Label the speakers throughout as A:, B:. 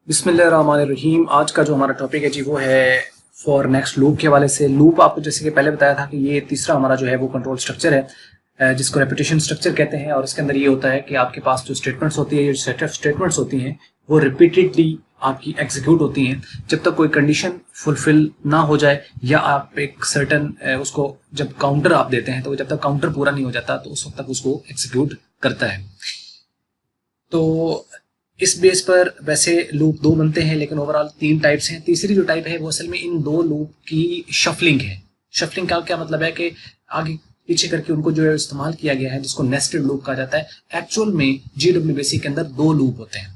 A: बिस्मिल्लाहिर्रहमानिर्रहीम। आज का जो हमारा टॉपिक है जी वो है फॉर नेक्स्ट लूप के हवाले से। लूप आपको जैसे कि पहले बताया था कि ये तीसरा हमारा जो है वो कंट्रोल स्ट्रक्चर है, जिसको रेपिटेशन स्ट्रक्चर कहते हैं। और इसके अंदर ये होता है कि आपके पास जो स्टेटमेंट्स होती है, जो सेट ऑफ स्टेटमेंट्स होती हैं, वो रिपीटेडली आपकी एग्जीक्यूट होती हैं जब तक कोई कंडीशन फुलफिल ना हो जाए, या आप एक सर्टन उसको जब काउंटर आप देते हैं तो जब तक काउंटर पूरा नहीं हो जाता तो उस वक्त तक उसको एग्जीक्यूट करता है। तो इस बेस पर वैसे लूप दो बनते हैं, लेकिन ओवरऑल तीन टाइप्स हैं। तीसरी जो टाइप है वो असल में इन दो लूप की शफलिंग है। शफलिंग का क्या मतलब है कि आगे पीछे करके उनको जो है इस्तेमाल किया गया है, जिसको नेस्टेड लूप कहा जाता है। एक्चुअल में GWBC के अंदर दो लूप होते हैं,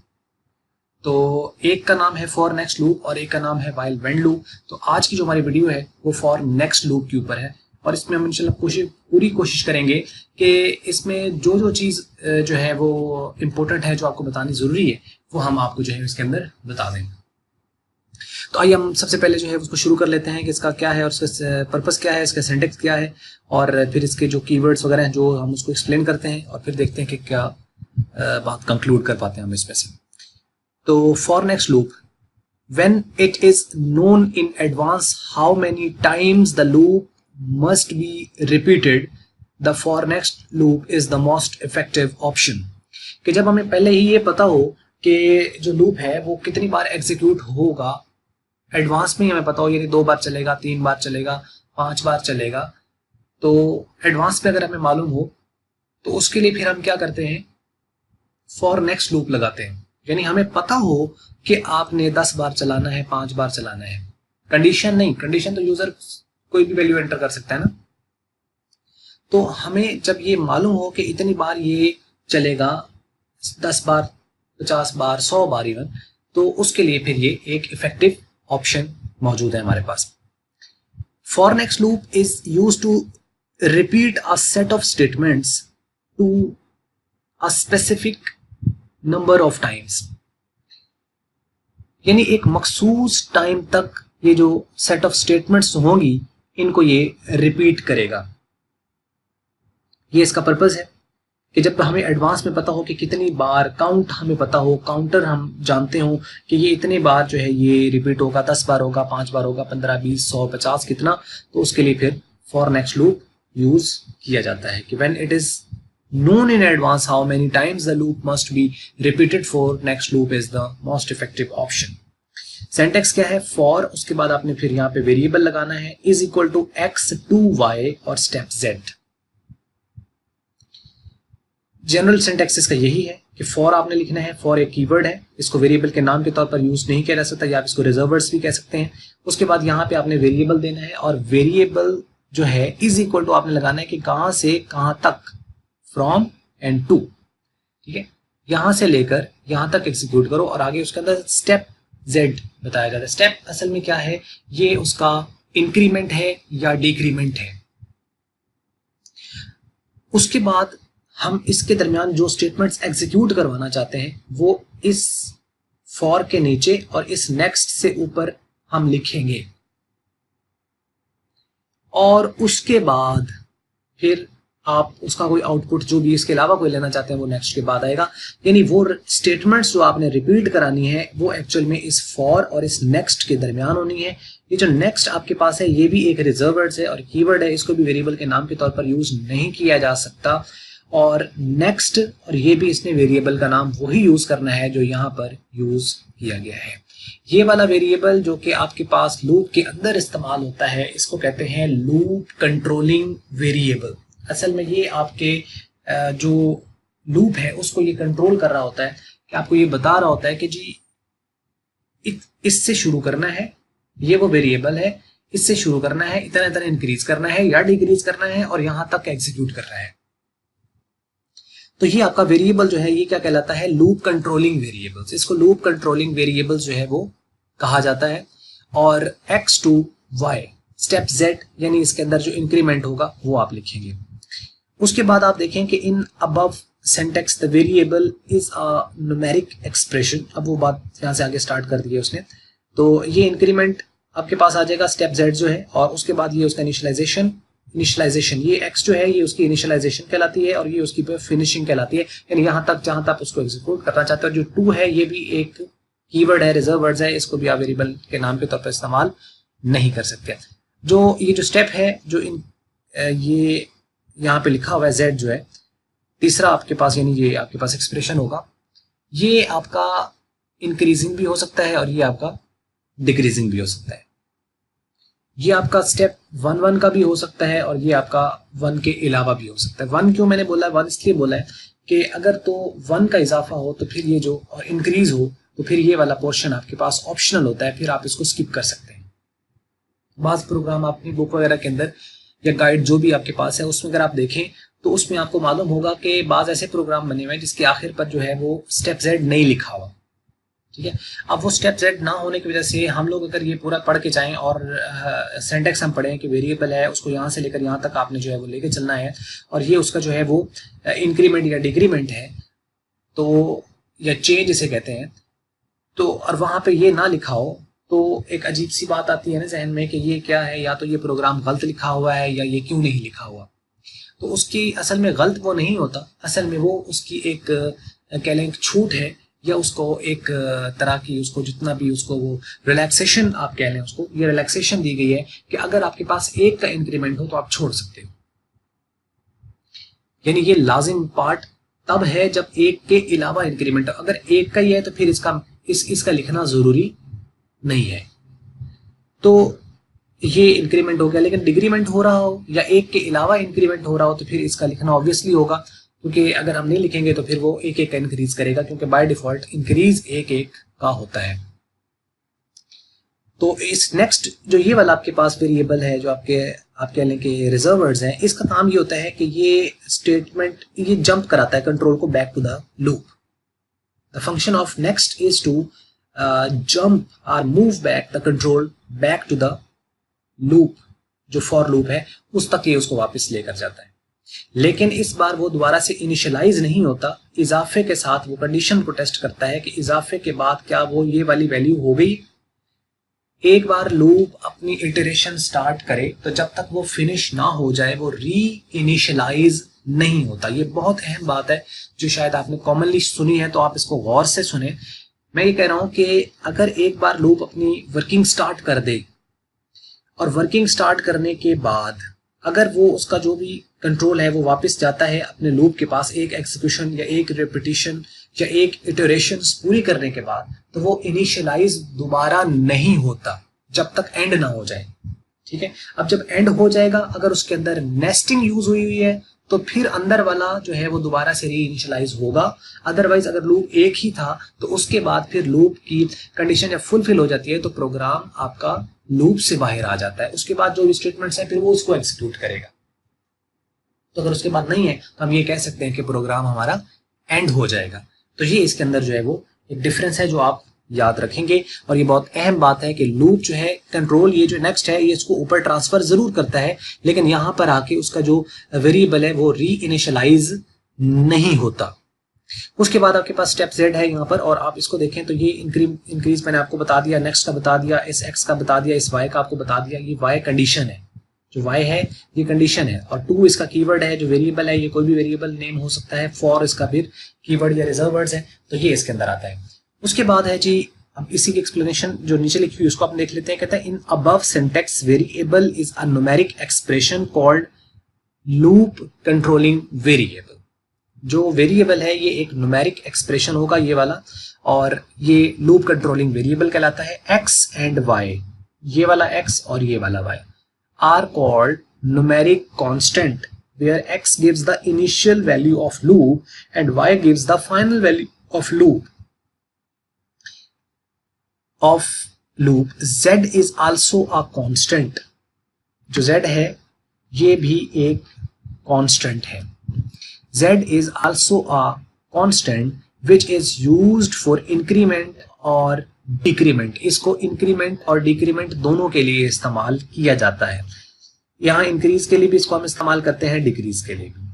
A: तो एक का नाम है फॉर नेक्स्ट लूप और एक का नाम है व्हाइल व्हेन लूप। तो आज की जो हमारी वीडियो है वो फॉर नेक्स्ट लूप के ऊपर है, और इसमें हम इंशाल्लाह पूरी कोशिश करेंगे कि इसमें जो जो चीज़ जो है वो इम्पोर्टेंट है, जो आपको बतानी ज़रूरी है, वो हम आपको जो है इसके अंदर बता दें। तो आइए हम सबसे पहले जो है उसको शुरू कर लेते हैं कि इसका क्या है और इसका पर्पस क्या है, इसका सिंटेक्स क्या है, और फिर इसके जो कीवर्ड्स वगैरह हैं जो हम उसको एक्सप्लेन करते हैं, और फिर देखते हैं कि क्या बात कंक्लूड कर पाते हैं हम इसमें से। तो for next loop, when it is known in advance how many times the loop must be repeated, the for next loop is the most effective option। कि जब हमें पहले ही ये पता हो कि जो लूप है वो कितनी बार एग्जीक्यूट होगा, एडवांस में ही हमें पता हो, यानी 2 बार चलेगा, 3 बार चलेगा, 5 बार चलेगा, तो एडवांस में अगर हमें मालूम हो तो उसके लिए फिर हम क्या करते हैं, फॉर नेक्स्ट लूप लगाते हैं। यानी हमें पता हो कि आपने 10 बार चलाना है, 5 बार चलाना है। कंडीशन नहीं, कंडीशन तो यूजर कोई भी वैल्यू एंटर कर सकता है ना। तो हमें जब ये मालूम हो कि इतनी बार ये चलेगा, 10 बार, 50 बार, 100 बार इवन, तो उसके लिए फिर ये एक इफेक्टिव ऑप्शन मौजूद है हमारे पास। For next loop is used to repeat a set of statements to a specific number of times. यानी एक मखसूस टाइम तक ये जो सेट ऑफ स्टेटमेंट्स होंगी, इनको ये रिपीट करेगा। ये इसका पर्पस है कि जब हमें एडवांस में पता हो कि कितनी बार, काउंट हमें पता हो, काउंटर हम जानते हो कि ये इतने बार जो है ये रिपीट होगा, 10 बार होगा, 5 बार होगा, 15, 20, 100, 50 कितना, तो उसके लिए फिर फॉर नेक्स्ट लूप यूज किया जाता है कि when it is known in advance how many times the loop must be repeated, for next loop is the most effective option। Syntax क्या है, फॉर, उसके बाद आपने फिर यहाँ पे वेरिएबल लगाना है, is equal to x to y और स्टेप z। जनरल सिंटेक्स इसका यही है कि फॉर आपने लिखना है, फॉर एक कीवर्ड है, इसको वेरिएबल के नाम के तौर पर यूज नहीं किया जा सकता, या आप इसको रिजर्वर्स भी कह सकते हैं। उसके बाद यहाँ पे आपने वेरिएबल देना है, और वेरिएबल जो है इज इक्वल टू आपने लगाना है कि कहां से कहां तक, फ्रॉम एंड टू, ठीक है, यहां से लेकर यहां तक एग्जीक्यूट करो, और आगे उसके अंदर स्टेप जेड बताया जाता है। स्टेप असल में क्या है, ये उसका इंक्रीमेंट है या डिक्रीमेंट है। उसके बाद हम इसके दरमियान जो स्टेटमेंट्स एग्जीक्यूट करवाना चाहते हैं वो इस फॉर के नीचे और इस नेक्स्ट से ऊपर हम लिखेंगे, और उसके बाद फिर आप उसका कोई आउटपुट जो भी इसके अलावा कोई लेना चाहते हैं वो नेक्स्ट के बाद आएगा। यानी वो स्टेटमेंट्स जो आपने रिपीट करानी है वो एक्चुअल में इस फॉर और इस नेक्स्ट के दरमियान होनी है। ये जो नेक्स्ट आपके पास है ये भी एक रिजर्व है और कीवर्ड है, इसको भी वेरिएबल के नाम के तौर पर यूज नहीं किया जा सकता। और नेक्स्ट और ये भी इसने वेरिएबल का नाम वही यूज करना है जो यहाँ पर यूज किया गया है। ये वाला वेरिएबल जो कि आपके पास लूप के अंदर इस्तेमाल होता है, इसको कहते हैं लूप कंट्रोलिंग वेरिएबल। असल में ये आपके जो लूप है उसको ये कंट्रोल कर रहा होता है, कि आपको ये बता रहा होता है कि जी इससे शुरू करना है, ये वो वेरिएबल है, इससे शुरू करना है, इतना इतना इंक्रीज करना है या डिक्रीज करना है, और यहां तक एग्जीक्यूट करना है। तो ये आपका वेरिएबल जो है ये क्या कहलाता है, लूप कंट्रोलिंग वेरिएबल्स। इसको लूप कंट्रोलिंग वेरिएबल्स जो है वो कहा जाता है। और x to y step z, यानी इसके अंदर जो इंक्रीमेंट होगा वो आप लिखेंगे। उसके बाद आप देखें कि in above syntax the variable is a numeric expression. अब वो बात यहाँ से आगे स्टार्ट कर दी है उसने। तो ये इंक्रीमेंट आपके पास आ जाएगा स्टेप z जो है, और उसके बाद ये उसका इनिशियलाइजेशन, ये x जो है ये उसकी इनिशियलाइजेशन कहलाती है, और ये उसकी फिनिशिंग कहलाती है, यानी यहाँ तक जहां तक उसको एग्जीक्यूट करना चाहते हो। जो 2 है ये भी एक कीवर्ड है, रिजर्व वर्ड्स है, इसको भी आप वेरिएबल के नाम के तौर पर इस्तेमाल नहीं कर सकते। जो ये जो स्टेप है जो ये यहाँ पे लिखा हुआ है z जो है तीसरा आपके पास, यानी ये आपके पास एक्सप्रेशन होगा, ये आपका इंक्रीजिंग भी हो सकता है और ये आपका डिक्रीजिंग भी हो सकता है। ये आपका स्टेप 1 का भी हो सकता है और ये आपका 1 के अलावा भी हो सकता है। 1 क्यों मैंने बोला है, 1 इसलिए बोला है कि अगर तो 1 का इजाफा हो तो फिर ये जो और इंक्रीज हो तो फिर ये वाला पोर्शन आपके पास ऑप्शनल होता है, फिर आप इसको स्किप कर सकते हैं। बाज़ प्रोग्राम अपनी बुक वगैरह के अंदर या गाइड जो भी आपके पास है उसमें अगर आप देखें तो उसमें आपको मालूम होगा कि बाज़ ऐसे प्रोग्राम बने हुए हैं जिसके आखिर पर जो है वो स्टेप Z नहीं लिखा हुआ, ठीक है। अब वो स्टेप Z ना होने की वजह से हम लोग अगर ये पूरा पढ़ के जाएं और सिंटैक्स हम पढ़ें कि वेरिएबल है उसको यहाँ से लेकर यहाँ तक आपने जो है वो लेके चलना है और ये उसका जो है वो इंक्रीमेंट या डिक्रीमेंट है तो, या चेंज इसे कहते हैं, तो और वहाँ पे ये ना लिखा हो तो एक अजीब सी बात आती है ना जहन में कि ये क्या है, या तो ये प्रोग्राम गलत लिखा हुआ है या ये क्यों नहीं लिखा हुआ। तो उसकी असल में गलत वो नहीं होता, असल में वो उसकी एक कह लें छूट है या उसको एक तरह की उसको जितना भी उसको वो रिलैक्सेशन आप कह लें, उसको ये रिलैक्सेशन दी गई है कि अगर आपके पास 1 का इंक्रीमेंट हो तो आप छोड़ सकते हो। यानी ये लाजिम पार्ट तब है जब 1 के अलावा इंक्रीमेंट हो। अगर 1 का ही है तो फिर इसका लिखना जरूरी नहीं है। तो ये इंक्रीमेंट हो गया, लेकिन डिक्रीमेंट हो रहा हो या 1 के अलावा इंक्रीमेंट हो रहा हो तो फिर इसका लिखना ऑब्वियसली होगा, क्योंकि अगर हम नहीं लिखेंगे तो फिर वो 1 का इंक्रीज करेगा, क्योंकि बाय डिफॉल्ट इंक्रीज 1 का होता है। तो इस नेक्स्ट जो ये वाला आपके पास वेरिएबल है जो आप कह लें कि रिजर्व वर्ड्स हैं, इसका काम ये होता है कि ये स्टेटमेंट ये जंप कराता है कंट्रोल को back to the loop. The function of next is to jump और move back the control back to the loop, जो फॉर लूप है उस तक ये उसको वापस लेकर जाता है। लेकिन इस बार वो दोबारा से इनिशियलाइज नहीं होता, इजाफे के साथ वो कंडीशन को टेस्ट करता है कि इजाफे के बाद क्या वो ये वाली वैल्यू हो गई। एक बार लूप अपनी इटरेशन स्टार्ट करे तो जब तक वो फिनिश ना हो जाए वो री इनिशियलाइज नहीं होता। ये बहुत अहम बात है जो शायद आपने कॉमनली सुनी है, तो आप इसको गौर से सुने। मैं ये कह रहा हूं कि अगर एक बार लूप अपनी वर्किंग स्टार्ट कर दे और वर्किंग स्टार्ट करने के बाद अगर वो उसका जो भी कंट्रोल है वो वापस जाता है अपने लूप के पास एक एग्जीक्यूशन या एक रिपीटिशन या एक इटरेशंस पूरी करने के बाद, तो वो इनिशियलाइज दोबारा नहीं होता जब तक एंड ना हो जाए, ठीक है। अब जब एंड हो जाएगा, अगर उसके अंदर नेस्टिंग यूज हुई है तो फिर अंदर वाला जो है वो दोबारा से री इनिशियलाइज होगा। अदरवाइज अगर लूप एक ही था तो उसके बाद फिर लूप की कंडीशन जब फुलफिल हो जाती है तो प्रोग्राम आपका लूप से बाहर आ जाता है। उसके बाद जो भी स्टेटमेंट्स हैं फिर वो उसको एग्जीक्यूट करेगा। तो अगर उसके बाद नहीं है तो हम ये कह सकते हैं कि प्रोग्राम हमारा एंड हो जाएगा। तो ये इसके अंदर जो है वो एक डिफरेंस है जो आप याद रखेंगे। और ये बहुत अहम बात है कि लूप जो है कंट्रोल ये जो नेक्स्ट है ये इसको ऊपर ट्रांसफर जरूर करता है, लेकिन यहाँ पर आके उसका जो वेरिएबल है वो री इनिशियलाइज नहीं होता। उसके बाद आपके पास स्टेप Z है यहाँ पर, और आप इसको देखें तो ये इंक्रीज मैंने आपको बता दिया, नेक्स्ट का बता दिया, इस X का बता दिया, इस Y का आपको बता दिया। ये Y कंडीशन है, जो Y है ये कंडीशन है, और 2 इसका कीवर्ड है जो वेरिएबल है, ये कोई भी वेरिएबल नेम हो सकता है। 4 इसका फिर कीवर्ड या रिजर्व वर्ड्स है, तो ये इसके अंदर आता है। उसके बाद है जी, अब इसी की एक्सप्लेनेशन जो नीचे लिखी हुई उसको आप देख लेते हैं। कहता है in above syntax variable is a numeric expression called loop controlling variable. जो वेरिएबल है ये एक न्यूमेरिक एक्सप्रेशन होगा ये वाला, और ये लूप कंट्रोलिंग वेरिएबल कहलाता है। x एंड y, ये वाला x और ये वाला y are called numeric constant where x gives the initial value of loop and y gives the final value of loop z is also a constant। जो z है ये भी एक कांस्टेंट है। z is also a constant which is used for increment और decrement. इसको increment और decrement दोनों के लिए इस्तेमाल किया जाता है। यहाँ इंक्रीज के लिए भी इसको हम इस्तेमाल करते हैं, डिक्रीज के लिए भी।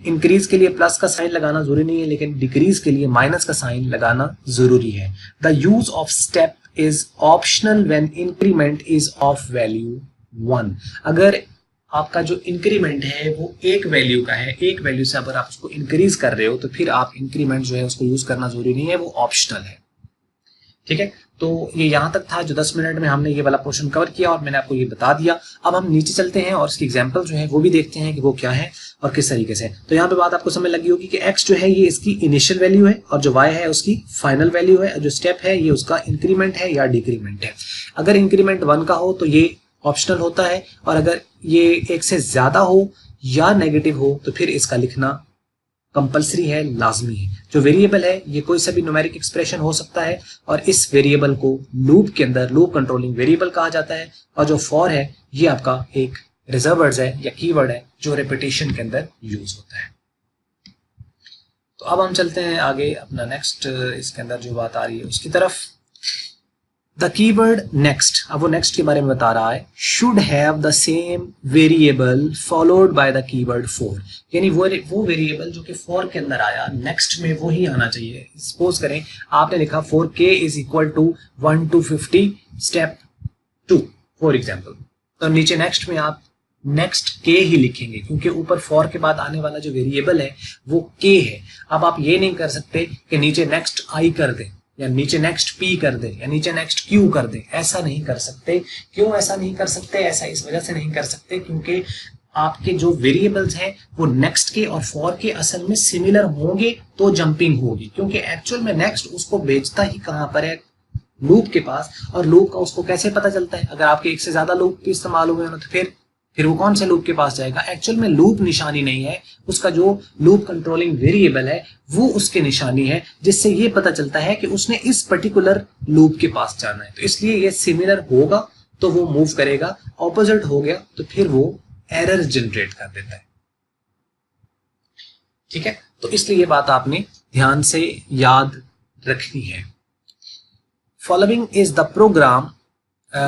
A: इंक्रीज के लिए प्लस का साइन लगाना जरूरी नहीं है, लेकिन डिक्रीज के लिए माइनस का साइन लगाना जरूरी है। The use of step is optional when increment is of value 1। अगर आपका जो इंक्रीमेंट है वो एक वैल्यू का है, एक वैल्यू से अगर आप उसको इंक्रीज कर रहे हो तो फिर आप इंक्रीमेंट जो है उसको यूज करना जरूरी नहीं है, वो ऑप्शनल है। ठीक है, तो ये यहाँ तक था जो 10 मिनट में हमने ये वाला पोर्शन कवर किया और मैंने आपको ये बता दिया। अब हम नीचे चलते हैं और इसकी एग्जांपल जो है वो भी देखते हैं कि वो क्या है और किस तरीके से। तो यहाँ पे बात आपको समझ लगी होगी कि x जो है ये इसकी इनिशियल वैल्यू है और जो y है उसकी फाइनल वैल्यू है, जो स्टेप है ये उसका इंक्रीमेंट है या डिक्रीमेंट है। अगर इंक्रीमेंट 1 का हो तो ये ऑप्शनल होता है, और अगर ये 1 से ज्यादा हो या नेगेटिव हो तो फिर इसका लिखना कंपलसरी है, लाजमी है। जो वेरिएबल है ये कोई सा भी न्यूमेरिक एक्सप्रेशन हो सकता है और इस वेरिएबल को लूप के अंदर लूप कंट्रोलिंग वेरिएबल कहा जाता है, और जो फॉर है ये आपका एक रिजर्व वर्ड है या कीवर्ड है जो रेपिटेशन के अंदर यूज होता है। तो अब हम चलते हैं आगे अपना नेक्स्ट, इसके अंदर जो बात आ रही है उसकी तरफ। द कीवर्ड नेक्स्ट, अब वो नेक्स्ट के बारे में बता रहा है, should have the same variable followed by the keyword for, यानी वो वेरिएबल जो कि फॉर के अंदर आया नेक्स्ट में वो ही आना चाहिए। सपोज करें आपने लिखा for k is equal to 1 to 50 step 2 for example, तो नीचे नेक्स्ट में आप नेक्स्ट k ही लिखेंगे क्योंकि ऊपर फॉर के बाद आने वाला जो वेरिएबल है वो k है। अब आप ये नहीं कर सकते कि नीचे नेक्स्ट i कर दें या नीचे नेक्स्ट p कर दे या नीचे नेक्स्ट q कर दे, ऐसा नहीं कर सकते। क्यों ऐसा नहीं कर सकते? ऐसा इस वजह से नहीं कर सकते क्योंकि आपके जो वेरिएबल्स हैं वो नेक्स्ट के और फॉर के असल में सिमिलर होंगे तो जंपिंग होगी, क्योंकि एक्चुअल में नेक्स्ट उसको भेजता ही कहां पर है, लूप के पास। और लूप का उसको कैसे पता चलता है? अगर आपके एक से ज्यादा लूप इस्तेमाल हुए तो फिर वो कौन से लूप के पास जाएगा? एक्चुअल में लूप निशानी नहीं है, उसका जो लूप कंट्रोलिंग वेरिएबल है वो उसके निशानी है, जिससे ये पता चलता है कि उसने इस पर्टिकुलर लूप के पास जाना है। तो इसलिए ये सिमिलर होगा तो वो मूव करेगा, ऑपोजिट हो गया तो फिर वो एरर जनरेट कर देता है। ठीक है, तो इसलिए ये बात आपने ध्यान से याद रखनी है। Following is the program,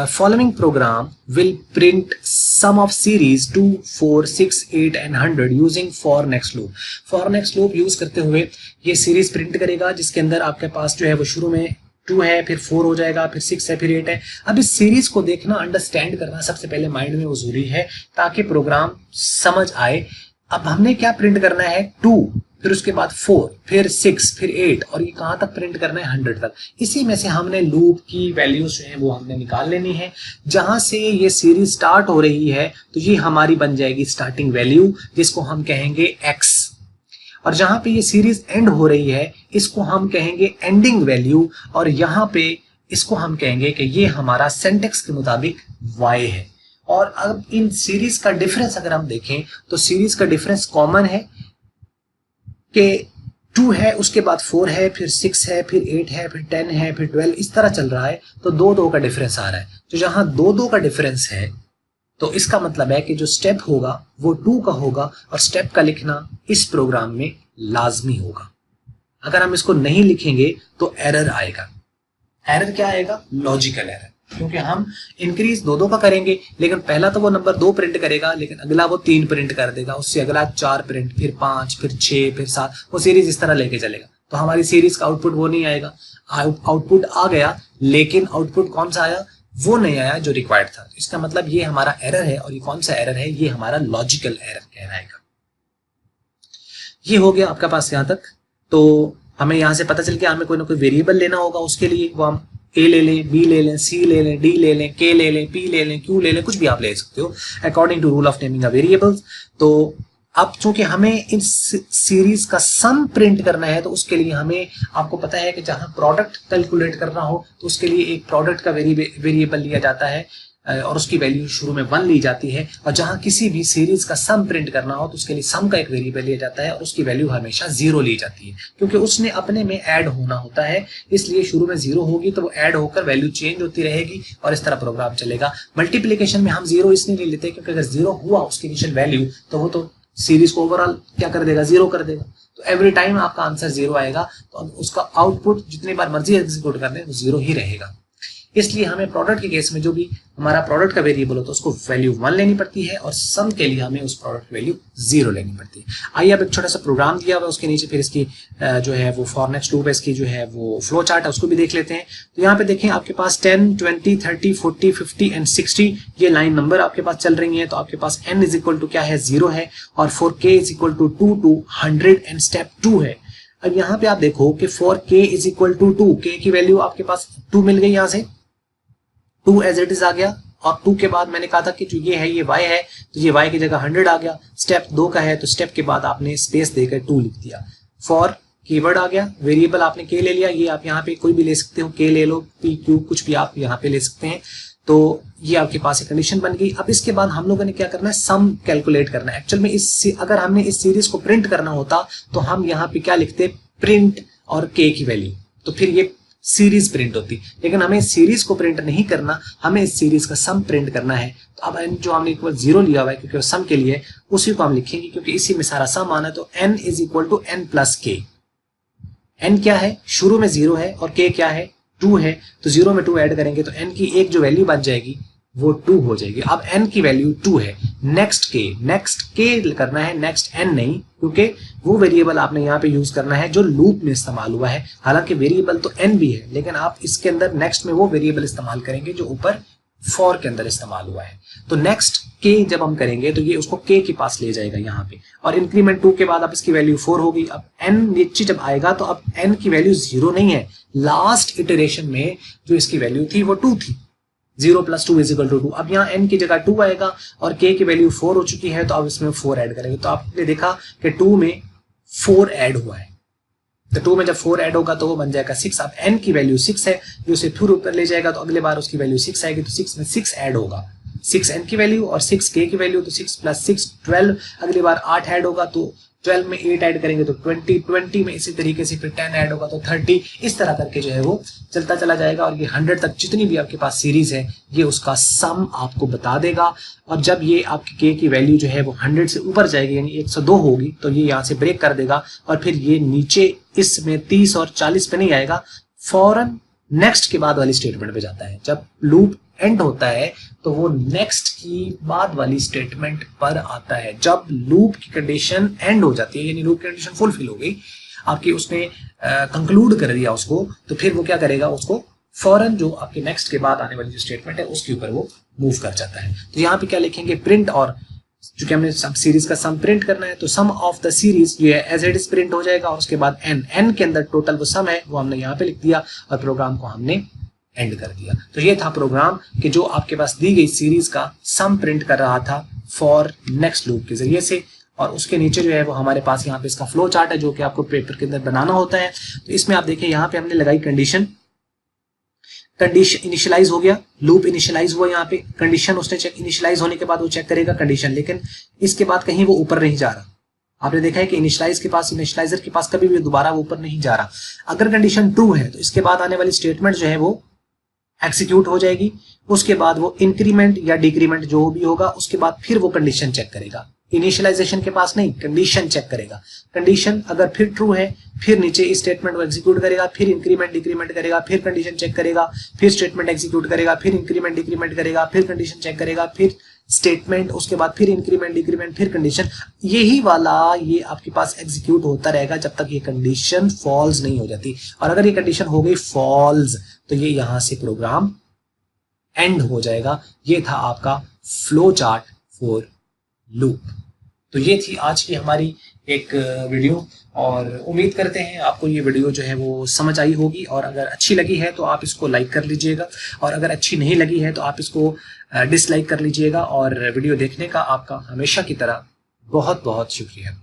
A: following program will print sum of series 2, 4, 6, 8 and 100 using for next loop. For next loop use करते हुए ये सीरीज प्रिंट करेगा जिसके अंदर आपके पास जो है वो शुरू में 2 है, फिर 4 हो जाएगा, फिर 6 है, फिर 8 है। अब इस सीरीज को देखना, अंडरस्टैंड करना सबसे पहले माइंड में वो जरूरी है ताकि प्रोग्राम समझ आए। अब हमने क्या प्रिंट करना है? 2, फिर उसके बाद 4, फिर 6, फिर 8 और ये कहां तक प्रिंट करना है? 100 तक। इसी में से हमने लूप की वैल्यूज जो है वो हमने निकाल लेनी है। जहां से ये सीरीज स्टार्ट हो रही है तो ये हमारी बन जाएगी स्टार्टिंग वैल्यू, जिसको हम कहेंगे x, और जहां पे ये सीरीज एंड हो रही है इसको हम कहेंगे एंडिंग वैल्यू, और यहाँ पे इसको हम कहेंगे कि ये हमारा सिंटैक्स के मुताबिक y है। और अब इन सीरीज का डिफरेंस अगर हम देखें तो सीरीज का डिफरेंस कॉमन है कि 2 है, उसके बाद 4 है, फिर 6 है, फिर 8 है, फिर 10 है, फिर 12, इस तरह चल रहा है। तो 2-2 का डिफरेंस आ रहा है। तो जहां 2-2 का डिफरेंस है तो इसका मतलब है कि जो स्टेप होगा वो 2 का होगा और स्टेप का लिखना इस प्रोग्राम में लाजमी होगा। अगर हम इसको नहीं लिखेंगे तो एरर आएगा। एरर क्या आएगा? लॉजिकल एरर, क्योंकि हम इंक्रीज 2-2 का करेंगे लेकिन पहला तो वो नंबर 2 प्रिंट करेगा लेकिन अगला वो 3 प्रिंट कर देगा, उससे अगला 4 प्रिंट, फिर 5, फिर 6, फिर 7, वो सीरीज इस तरह लेके चलेगा। तो हमारी सीरीज का आउटपुट वो नहीं आएगा। आउटपुट आ गया लेकिन आउटपुट कौन सा आया? वो नहीं आया जो रिक्वायर्ड था। इसका मतलब ये हमारा एरर है, और ये कौन सा एरर है? ये हमारा लॉजिकल एरर कहलाएगा। ये हो गया आपका पास यहाँ तक। तो हमें यहाँ से पता चल के हमें कोई ना कोई वेरिएबल लेना होगा, उसके लिए वो हम ए ले लें, बी ले लें, सी ले लें, डी ले लें, के ले लें, पी ले लें, क्यू ले लें, कुछ भी आप ले सकते हो according to rule of naming variables. तो अब चूंकि हमें इन सीरीज का सम प्रिंट करना है तो उसके लिए हमें, आपको पता है कि जहां प्रोडक्ट कैलकुलेट करना हो तो उसके लिए एक प्रोडक्ट का वेरिएबल लिया जाता है और उसकी वैल्यू शुरू में 1 ली जाती है, और जहां किसी भी सीरीज का सम प्रिंट करना हो तो उसके लिए सम का एक वेरिएबल लिया जाता है और उसकी वैल्यू हमेशा 0 ली जाती है, क्योंकि उसने अपने में ऐड होना होता है। इसलिए शुरू में 0 होगी तो वो ऐड होकर वैल्यू चेंज होती रहेगी और इस तरह प्रोग्राम चलेगा। मल्टीप्लीकेशन में हम 0 इसलिए नहीं लेते क्योंकि अगर 0 हुआ उसकी इनिशियल वैल्यू तो वो तो सीरीज को ओवरऑल क्या कर देगा? 0 कर देगा। तो एवरी टाइम आपका आंसर 0 आएगा तो उसका आउटपुट जितनी बार मर्जी एग्जीक्यूट कर दे वो 0 ही रहेगा। इसलिए हमें प्रोडक्ट के केस में जो भी हमारा प्रोडक्ट का वेरिएबल होता है उसको वैल्यू 1 लेनी पड़ती है और सम के लिए हमें उस प्रोडक्ट वैल्यू 0 लेनी पड़ती है। आइए अब एक छोटा सा प्रोग्राम दिया हुआ है, उसके नीचे फिर इसकी जो है वो फॉर नेक्स्ट लूप है, इसकी जो है वो फ्लो चार्ट है, उसको भी देख लेते हैं। तो यहाँ पे देखें आपके पास 10, 20, 30, 40, 50 एंड 60 ये लाइन नंबर आपके पास चल रही है। तो आपके पास n इज इक्वल टू क्या है? 0 है, और 4k is equal to 2 to 100 and step 2 है। अब यहाँ पे आप देखो कि for k is equal to 2, k की वैल्यू आपके पास 2 मिल गई, यहाँ से 2 एज इट इज आ गया, और 2 के बाद मैंने कहा था कि जो ये है ये y है, तो ये y की जगह 100 आ गया। स्टेप 2 का है तो स्टेप के बाद आपने स्पेस देकर 2 लिख दिया। फॉर कीवर्ड आ गया, वेरिएबल आपने k ले लिया, ये आप यहाँ पे कोई भी ले सकते हो, k ले लो, p q कुछ भी आप यहाँ पे ले सकते हैं। तो ये आपके पास एक कंडीशन बन गई। अब इसके बाद हम लोगों ने क्या करना है, सम कैलकुलेट करना है। एक्चुअल में अगर हमने इस सीरीज को प्रिंट करना होता तो हम यहाँ पे क्या लिखते, प्रिंट और k की वैल्यू, तो फिर ये सीरीज प्रिंट होती। लेकिन हमें सीरीज को प्रिंट नहीं करना, हमें इस सीरीज का सम प्रिंट करना है। तो अब n जो हमने इक्वल 0 लिया हुआ है क्योंकि सम के लिए, उसी को हम लिखेंगे क्योंकि इसी में सारा सम आना है। तो n is equal to n plus k। n क्या है, शुरू में 0 है, और k क्या है, 2 है, तो 0 में 2 ऐड करेंगे तो n की एक जो वैल्यू बच जाएगी वो 2 हो जाएगी। अब n की वैल्यू 2 है, नेक्स्ट k करना है, नेक्स्ट n नहीं, क्योंकि वो वेरिएबल आपने यहाँ पे यूज करना है जो लूप में इस्तेमाल हुआ है। हालांकि वेरिएबल तो n भी है, लेकिन आप इसके अंदर नेक्स्ट में वो वेरिएबल इस्तेमाल करेंगे जो ऊपर फॉर के अंदर इस्तेमाल हुआ है। तो नेक्स्ट k जब हम करेंगे तो ये उसको k के पास ले जाएगा यहाँ पे, और इंक्रीमेंट 2 के बाद अब इसकी वैल्यू 4 होगी। अब n नीचे जब आएगा तो अब n की वैल्यू 0 नहीं है, लास्ट इटरेशन में जो इसकी वैल्यू थी वो 2 थी, 0 प्लस 2 इज इक्वल टू 2। अब यहाँ n की जगह 2 आएगा और k की वैल्यू 4 हो चुकी है, तो अब इसमें 4 ऐड करेंगे। तो आपने देखा कि 2 में 4 ऐड हुआ है, तो 2 में जब 4 ऐड होगा तो वो बन जाएगा 6। अब n की वैल्यू 6 है, जो उसे फिर ऊपर ले जाएगा, तो अगले बार उसकी वैल्यू 6 आएगी, तो 6 में 6 ऐड होगा, 6 n की वैल्यू और 6 k की वैल्यू, तो 6 प्लस 6 12। अगली बार 8 ऐड होगा तो 12 में 8 ऐड करेंगे तो 20, 20 में इसी तरीके से फिर 10 ऐड होगा तो 30। इस तरह करके जो है वो चलता चला जाएगा, और ये 100 तक जितनी भी आपके पास सीरीज है ये उसका सम आपको बता देगा। और जब ये आपकी k की वैल्यू जो है वो 100 से ऊपर जाएगी, यानी 102 होगी, तो ये यहाँ से ब्रेक कर देगा, और फिर ये नीचे इसमें 30 और 40 पे नहीं आएगा, फौरन नेक्स्ट के बाद वाली स्टेटमेंट पे जाता है। जब लूप एंड होता है तो वो नेक्स्ट की बाद वाली स्टेटमेंट पर आता है। जब लूप की कंडीशन एंड हो जाती है, यानी लूप की कंडीशन फुलफिल हो गई आपकी, उसने कंक्लूड कर दिया उसको, तो फिर वो क्या करेगा, उसको फौरन जो आपके नेक्स्ट के बाद आने वाली जो स्टेटमेंट है उसके ऊपर वो मूव कर जाता है। तो यहाँ पे क्या लिखेंगे, प्रिंट, और चूंकि हमने सब सीरीज का सम प्रिंट करना है तो सम ऑफ द सीरीज ये एज इट इज प्रिंट हो जाएगा, और उसके बाद n के अंदर टोटल वो सम है वो हमने यहाँ पे लिख दिया, और प्रोग्राम को हमने एंड कर दिया। तो ये था प्रोग्राम कि जो आपके पास दी गई सीरीज का सम प्रिंट कर रहा था फॉर नेक्स्ट लूप के जरिए से, और उसके नीचे जो है वो हमारे पास यहाँ पे इसका फ्लो चार्ट है जो कि आपको पेपर के अंदर बनाना होता है। तो इसमें आप देखिए यहाँ पे हमने लगाई कंडीशन इनिशियलाइज हो गया, लूप इनिशियलाइज हुआ, यहाँ पे कंडीशन उसने चेक, इनिशियलाइज होने के बाद वो चेक करेगा कंडीशन, लेकिन इसके बाद कहीं वो ऊपर नहीं जा रहा। आपने देखा है कि इनिशियलाइजर के पास कभी भी दोबारा वो ऊपर नहीं जा रहा। अगर कंडीशन ट्रू है तो इसके बाद आने वाली स्टेटमेंट जो है वो एग्जीक्यूट हो जाएगी, उसके बाद वो इंक्रीमेंट या डिक्रीमेंट जो भी होगा उसके बाद फिर वो कंडीशन चेक करेगा। इनिशियलाइजेशन के पास नहीं, कंडीशन चेक करेगा। कंडीशन अगर फिर ट्रू है फिर नीचे इस स्टेटमेंट को एग्जीक्यूट करेगा, फिर इंक्रीमेंट डिक्रीमेंट करेगा, फिर कंडीशन चेक करेगा, फिर स्टेटमेंट एग्जीक्यूट करेगा, फिर इंक्रीमेंट डिक्रीमेंट करेगा, फिर कंडीशन चेक करेगा, फिर स्टेटमेंट, उसके बाद फिर इंक्रीमेंट डिक्रीमेंट, फिर कंडीशन। यही वाला ये आपके पास एग्जीक्यूट होता रहेगा जब तक ये कंडीशन फॉल्स नहीं हो जाती। और अगर ये कंडीशन हो गई फॉल्स तो ये यहां से प्रोग्राम एंड हो जाएगा। ये था आपका फ्लो चार्ट फॉर लूप। तो ये थी आज की हमारी एक वीडियो, और उम्मीद करते हैं आपको ये वीडियो जो है वो समझ आई होगी, और अगर अच्छी लगी है तो आप इसको लाइक कर लीजिएगा, और अगर अच्छी नहीं लगी है तो आप इसको डिसलाइक कर लीजिएगा। और वीडियो देखने का आपका हमेशा की तरह बहुत बहुत शुक्रिया।